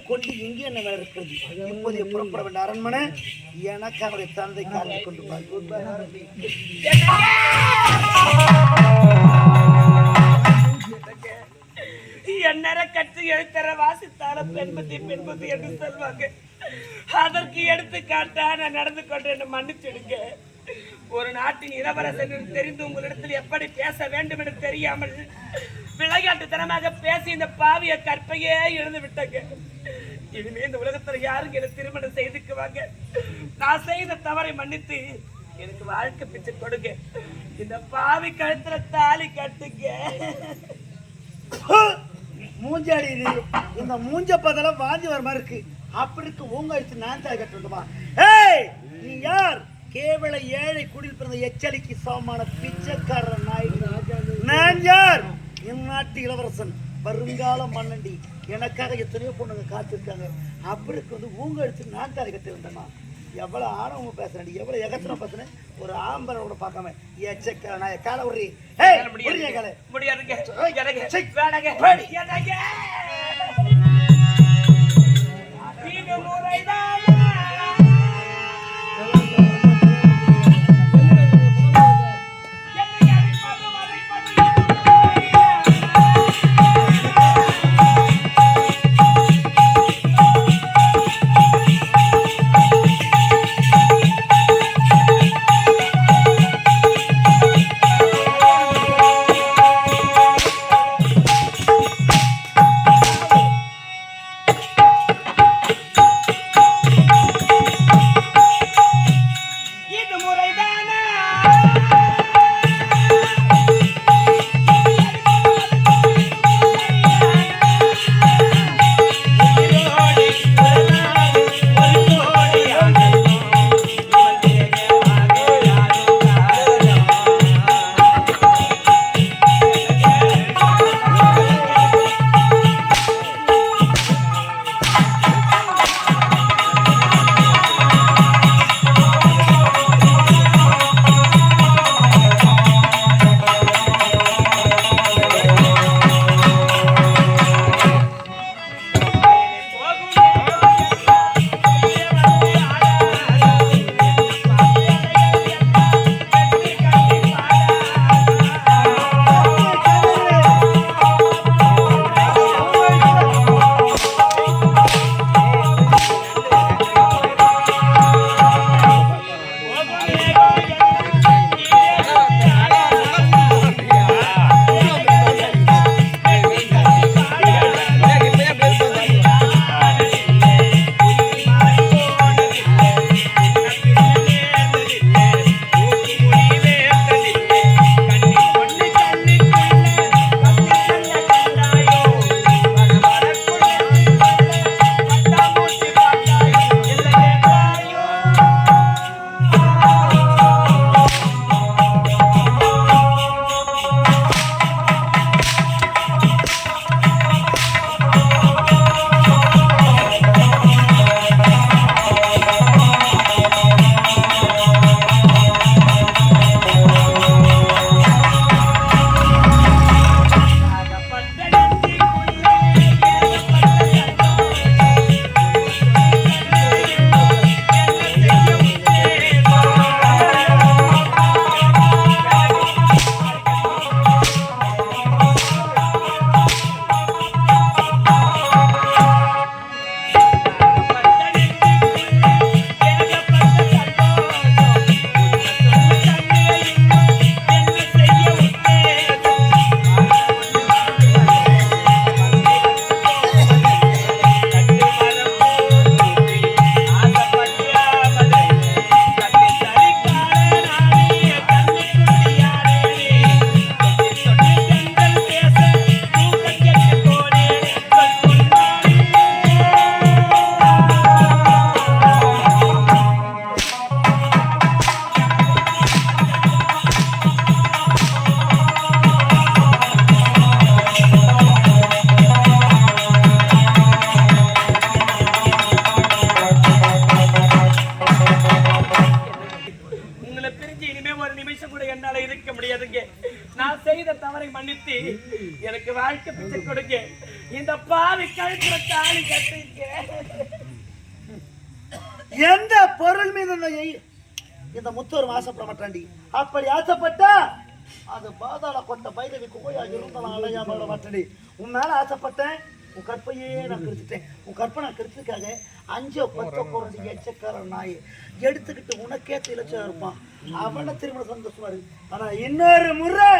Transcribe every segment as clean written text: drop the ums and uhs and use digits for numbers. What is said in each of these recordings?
கொண்டு இங்கே என்ன வேலை இருக்கிறது? இப்போதைய புறப்பட வேண்டிய அரண்மனை எனக்கு அவருடைய தந்தை காத்து கொண்டு எந்நேர கற்று எழுத்தர வாசித்தால பெண்பதி பெண்பதி என்று சொல்வாங்க. அதற்கு எடுத்துக்காட்டா நான் நடந்து கொண்டு என்ன மன்னிச்சிடுங்க. ஒரு நாட்டின் இளவரசன் தெரிந்து உங்களிடத்தில் எப்படி பேச வேண்டும் என்று தெரியாமல் விளையாட்டுத்தனமாக பேசி இந்த பாவிய கற்பையே இழந்து விட்டங்க. இனிமே இந்த உலகத்துல யாருக்கு என்ன திருமணம் செய்துக்குவாங்க? நான் செய்த தவறை மன்னித்து எனக்கு வாழ்க்கை பிச்சை கொடுங்க. இந்த பாவி கழுத்துல தாலி கட்டுங்க. மூஞ்சாடி இந்த மூஞ்ச பதெல்லாம் வாந்தி வர மாதிரி இருக்கு. அப்படி இருக்கு உங்க அடிச்சு நான் தாய் கட்டுமா? ஏய் நீ யார்? கேவல ஏழை குடியில் பிறந்த எச்சரிக்கை சமமான பிச்சைக்காரன் நாய். நான் யார்? என் நாட்டு இளவரசன், வருங்கால மன்னண்டி. எனக்காக எத்தனையோ பொண்ணுங்க காத்திருக்காங்க. அப்படி இருக்கு ஊங்க அடிச்சு நான் தாய் கட்டி வந்தேன்னா எவ்வளவு ஆணவம் பேசுறேன், எவ்வளவு எகத்திரம் பேசுறேன். ஒரு ஆம்பரை கூட பார்க்காம எச்சக்கார நாய கால உரி முடியாதுங்க. இந்த பாவி கழுத்துல தாலி கட்டிக்க. எந்த பொருள் மீது இந்த முத்தோர் ஆசைப்பட மாட்டாண்டி. அப்படி ஆசைப்பட்டா அது பாதாள கொட்ட பைரவி கோயா இருந்தாலும் அலையாம மாட்டடி. உன் மேல ஆசைப்பட்டேன், உன் கற்பையே நான் கெடுத்துட்டேன். உன் கற்பனை கெடுத்துக்காக 5 10 குறைஞ்சி எச்சக்கார நாய் எடுத்துக்கிட்டு உனக்கே இலச்சம் இருப்பான். அவனை திரும்ப சந்தோஷமா இருக்கு. ஆனா இன்னொரு முறை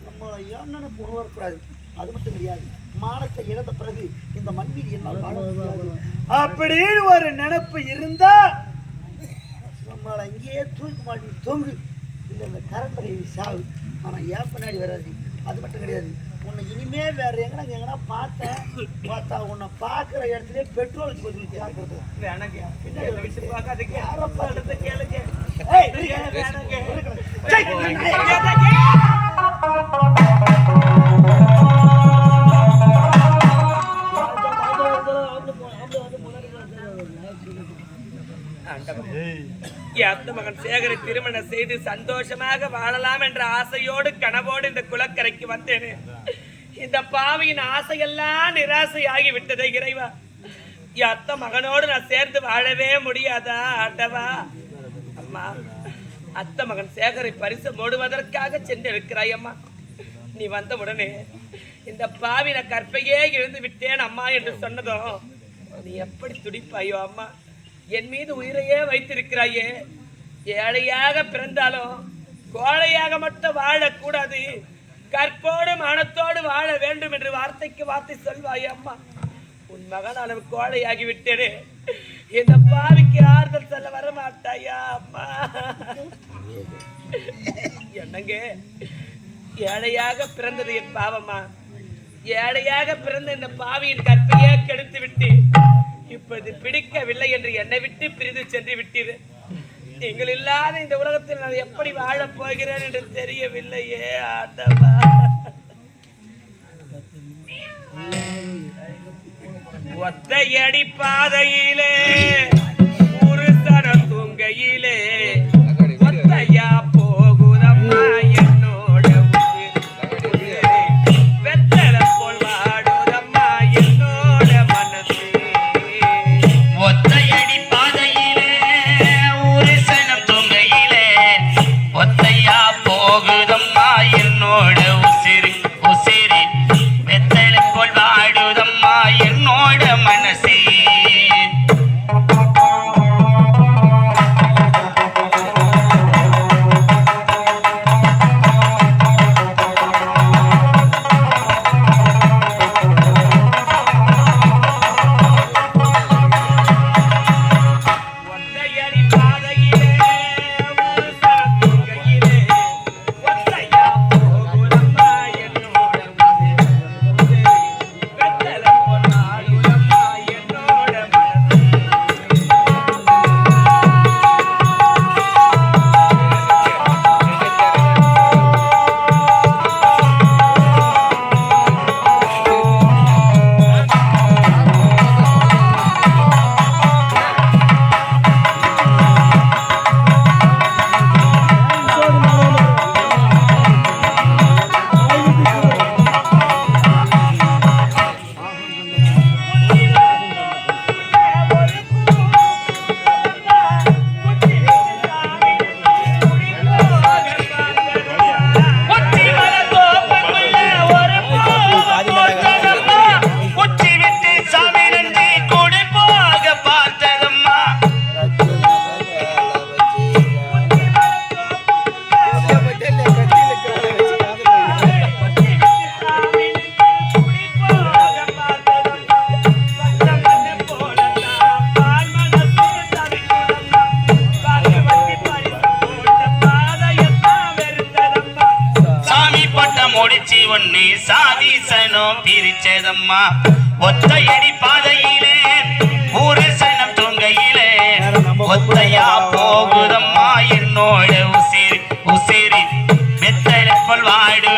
நம்ம ஏன்னு உருவக்கூடாது. அது மட்டும் கிடையாது, மானத்தை இழந்த பிறகு இந்த மண் மீது என்னால் வாழ முடியாது அப்படின்னு ஒரு நினைப்பு இருந்தா நம்மளை இங்கேயே தூக்கி மாட்டி தொங்கு, இல்லை இந்த கரண்டை சாவு. ஆனால் ஏன் பின்னாடி வராது. அது மட்டும் கிடையாது, உன்னை இனிமே வேற எங்கன்னா பார்த்தா உன்னை பார்க்குற இடத்துல பெட்ரோல் பதில் கேட்கறது பின்னாடி பார்க்காதீங்க. யாரப்பா எடுத்து கேளுங்க. அந்த மகன் சேகரை திருமணம் செய்து சந்தோஷமாக வாழலாம் என்ற ஆசையோடு கனவோடு இந்த குளக்கரைக்கு வந்தேனே. இந்த பாவியின் ஆசையெல்லாம் நிராசையாகி விட்டதே இறைவா. அத்த மகனோடு நான் சேர்ந்து வாழவே முடியாதா ஆண்டவா? அம்மா, அத்த மகன் சேகரை பரிசு மூடுவதற்காக சென்றிருக்கிறாய் அம்மா. நீ வந்த உடனே இந்த பாவின கற்பையே இழந்து விட்டேன் அம்மா என்று சொன்னதும் நீ எப்படி துடிப்பாயோ அம்மா. என் மீது உயிரையே வைத்திருக்கிறாயே. ஏழையாக பிறந்தாலும் கோழையாக மட்டும் வாழக்கூடாது, கற்போடு மனத்தோடு வாழ வேண்டும் என்று வார்த்தைக்கு வார்த்தை சொல்வாயே அம்மா. உன் மகன் அளவு கோழையாகி விட்டேனே, இந்த பாவிக்கு ஆறுதல் சொல்ல வரமாட்டாயா அம்மா? என்னங்க, ஏழையாக பிறந்தது என் பாவம்மா. ஏழையாக பிறந்த இந்த பாவியின் கற்பையே கெடுத்து விட்டு இப்போது பிடிக்கவில்லை என்று என்னை விட்டு பிரிந்து சென்று விட்டீர். நீங்கள் இல்லாத இந்த உலகத்தில் நான் எப்படி வாழப் போகிறேன் என்று தெரியவில்லையே ஆண்டவா. ஒத்தையடி பாதையிலே ஒரு சன தூங்கையிலே ஒத்தையா போகுதம்மா என்னோட வெத்தல போல் வாடுதம்மா என்னோட மனசு. ஒத்தையடி பாதையிலே ஒரு சனம் தூங்கையிலே ஒத்தையா போகுதம்மா என்னோட உசிரி உசிரி வெத்தல போல் வாடுதம்மா என்னோட மனசே. முடிச்சு ஒன்னு சாதிசனம் பிரிச்சதம்மா. ஒத்தையடி பாதையிலே ஒரு சனம் தூங்கையிலே ஒத்தையா போகுதம்மா என்னோட உசிரி உசிரி வெத்தலை போல் வாடு